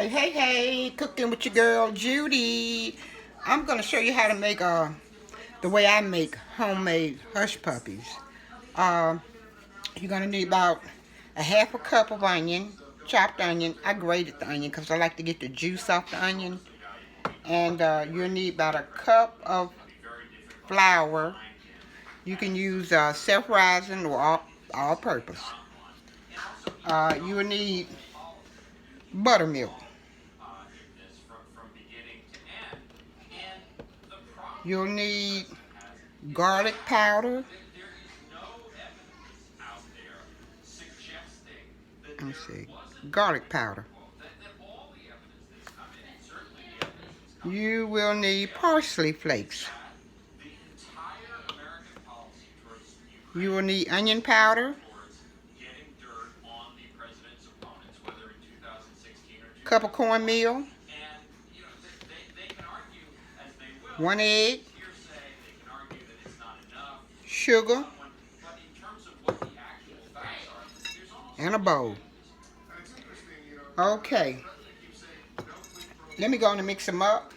Hey, cooking with your girl Judy. I'm gonna show you how to make the way I make homemade hush puppies. Uh, you're gonna need about a half a cup of onion, chopped onion. I grated the onion because I like to get the juice off the onion. And you'll need about a cup of flour. You can use self-rising or all-purpose. You will need buttermilk. You'll need garlic powder. Let me see. Garlic powder. You will need parsley flakes. You will need onion powder. Cup of cornmeal. 1 egg. Sugar. And a bowl. Okay. Let me go on and mix them up.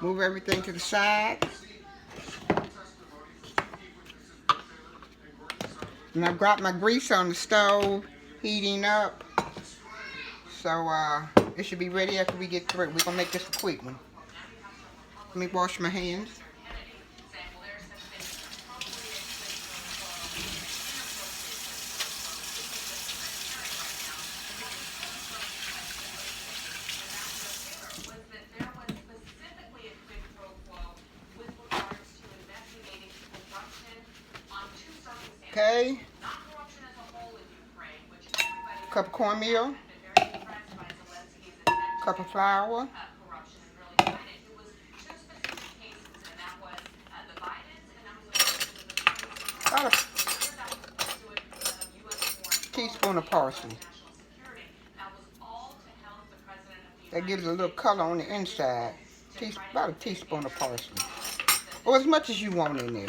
Move everything to the side. And I've got my grease on the stove, heating up. So it should be ready after we get through. We're going to make this a quick one. Let me wash my hands. Okay. Cup of cornmeal. Cup of flour. About a teaspoon of parsley. That gives a little color on the inside. About a teaspoon of parsley. Or as much as you want in there.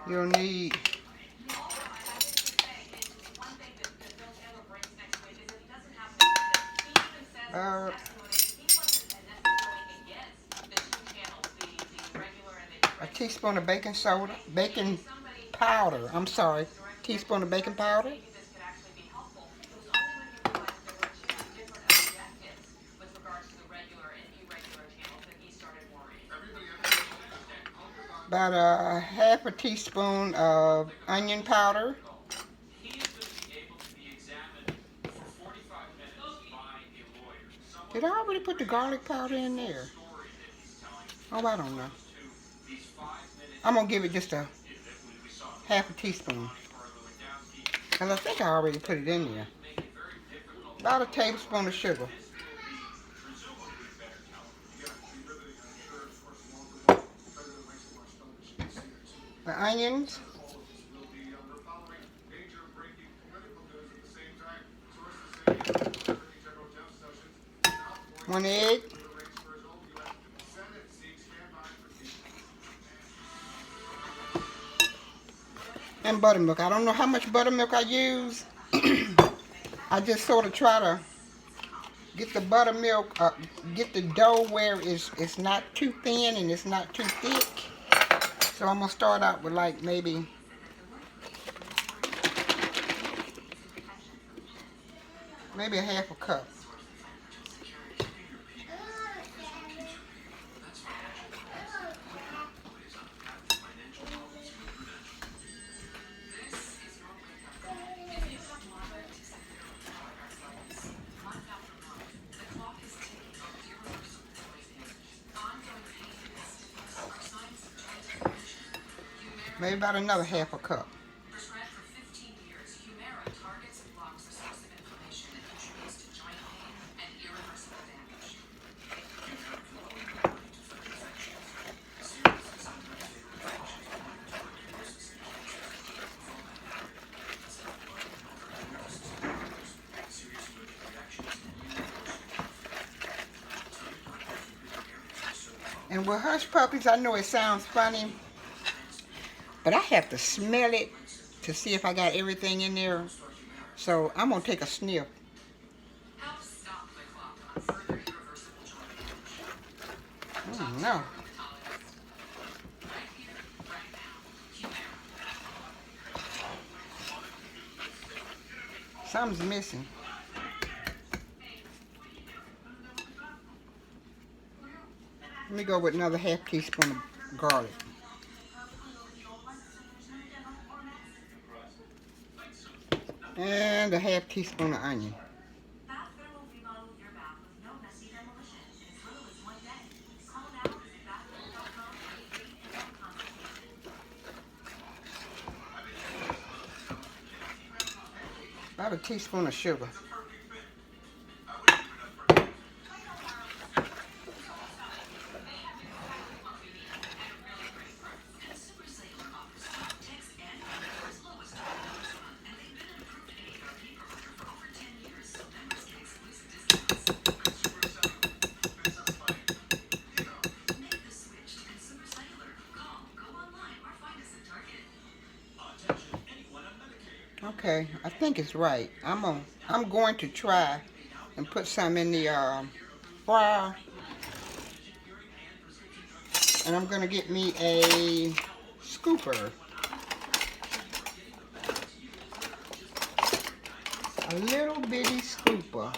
You'll need a teaspoon of baking powder. I'm sorry, teaspoon of baking powder. About a half a teaspoon of onion powder. Did I already put the garlic powder in there? Oh, I don't know. I'm going to give it just a half a teaspoon. And I think I already put it in there. About a tablespoon of sugar. The onions. 1 egg. And buttermilk. I don't know how much buttermilk I use. I just sort of try to get the buttermilk, get the dough where it's not too thin and it's not too thick. So I'm going to start out with like maybe a half a cup. Maybe about another half a cup. And with hush puppies, I know it sounds funny, but I have to smell it to see if I got everything in there So I'm gonna take a sniff. No. Something's missing. Let me go with another half teaspoon of garlic. And a half teaspoon of onion. About a teaspoon of sugar. Okay, I think it's right. I'm going to try and put some in the fryer, and I'm gonna get me a scooper, a little bitty scooper.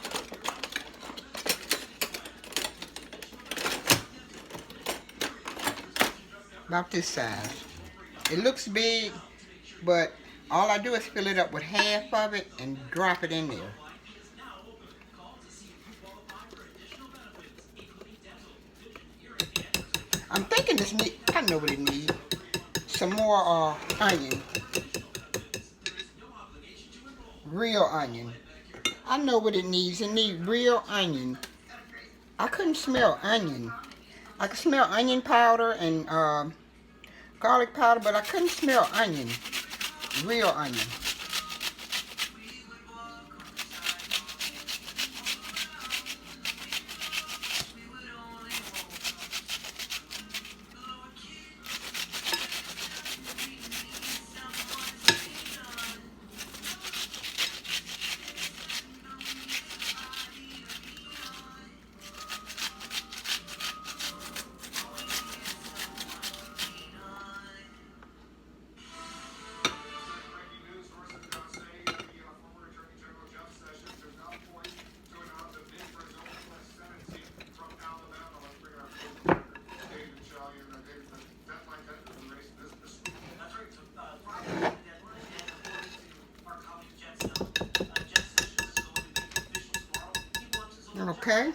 About this size. It looks big, but all I do is fill it up with half of it and drop it in there. I'm thinking this need, I know what it needs. Some more onion. Real onion. I know what it needs. It needs real onion. I couldn't smell onion. I could smell onion powder and garlic powder, but I couldn't smell onion. Real onion. Okay.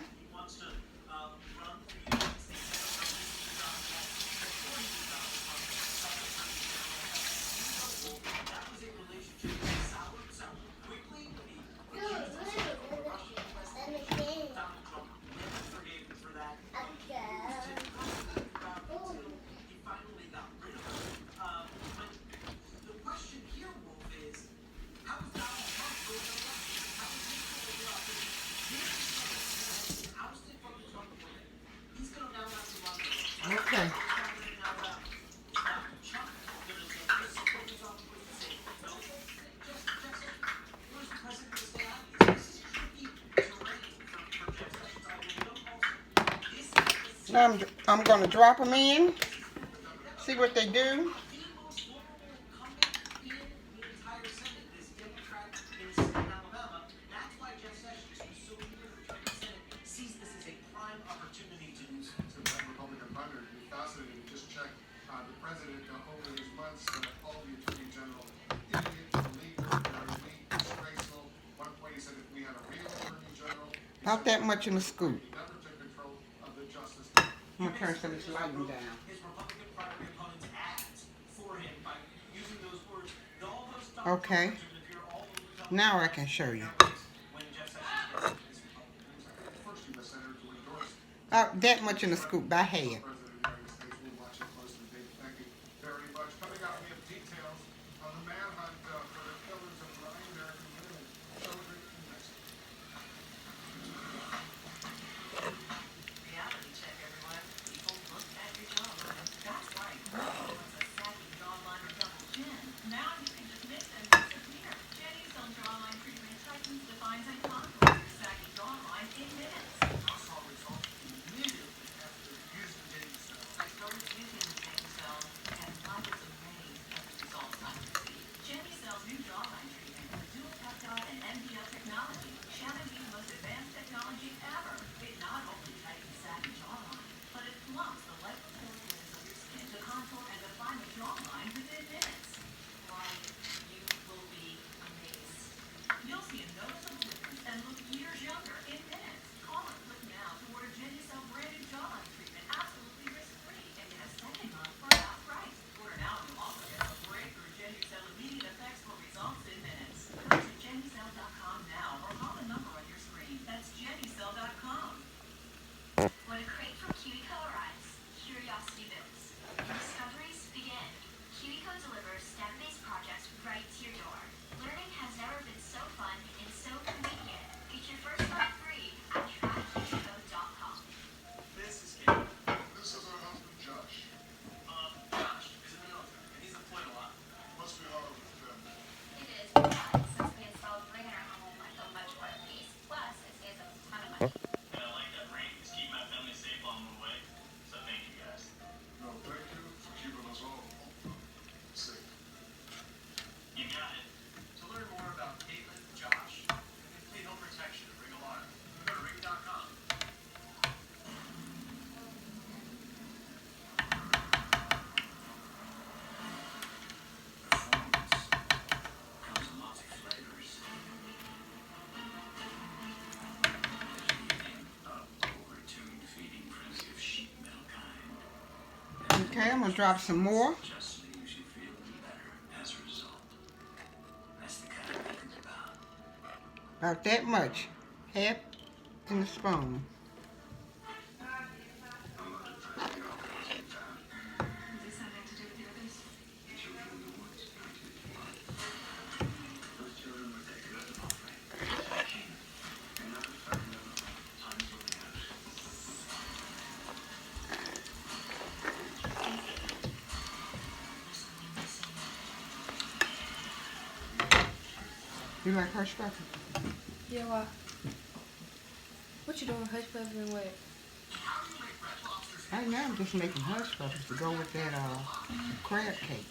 Okay. Now I'm going to drop them in. See what they do. About that much in the scoop. I'm going to turn some of this lighting down. Okay. Now I can show you. About that much in the scoop by hand. Okay, I'm gonna drop some more. About that much. Half in the spoon. You like hush puppies? Yeah, why? What you doing hush puppies with? Right now I'm just making hush puppies to go with that crab cake.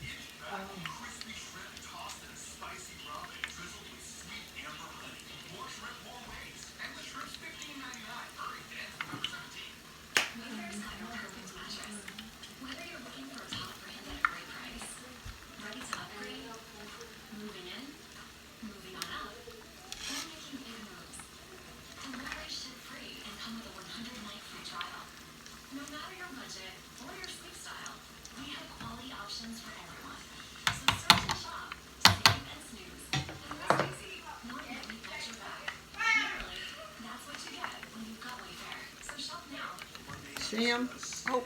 See them? Oh,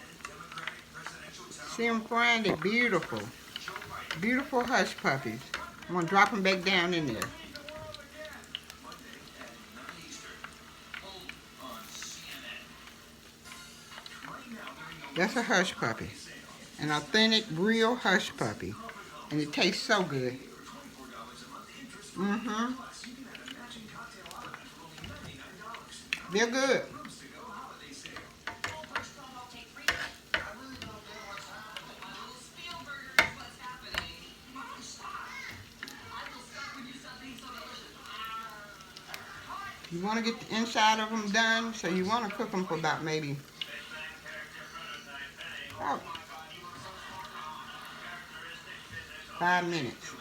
see them frying? They're beautiful. Beautiful hush puppies. I'm going to drop them back down in there. That's a hush puppy. An authentic, real hush puppy. And it tastes so good. Mm-hmm. They're good. You want to get the inside of them done, so you want to cook them for about maybe 5 minutes.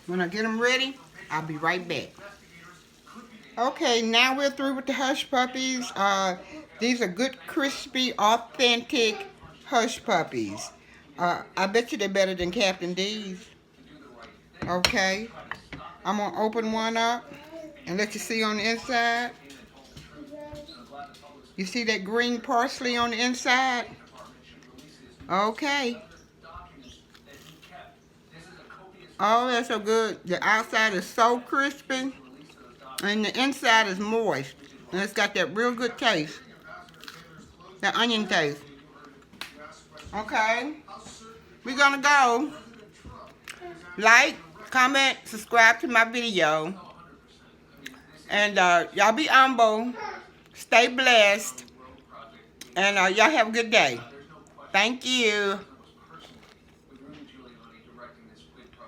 When I get them ready, I'll be right back. Okay, now we're through with the hush puppies. These are good, crispy, authentic hush puppies. I bet you they're better than Captain D's. Okay, I'm gonna open one up and let you see on the inside. You see that green parsley on the inside? Okay. Oh, that's so good. The outside is so crispy, and the inside is moist. And it's got that real good taste. That onion taste. Okay. We're gonna go. Like, comment, subscribe to my video. And y'all be humble. Stay blessed. And y'all have a good day. Thank you.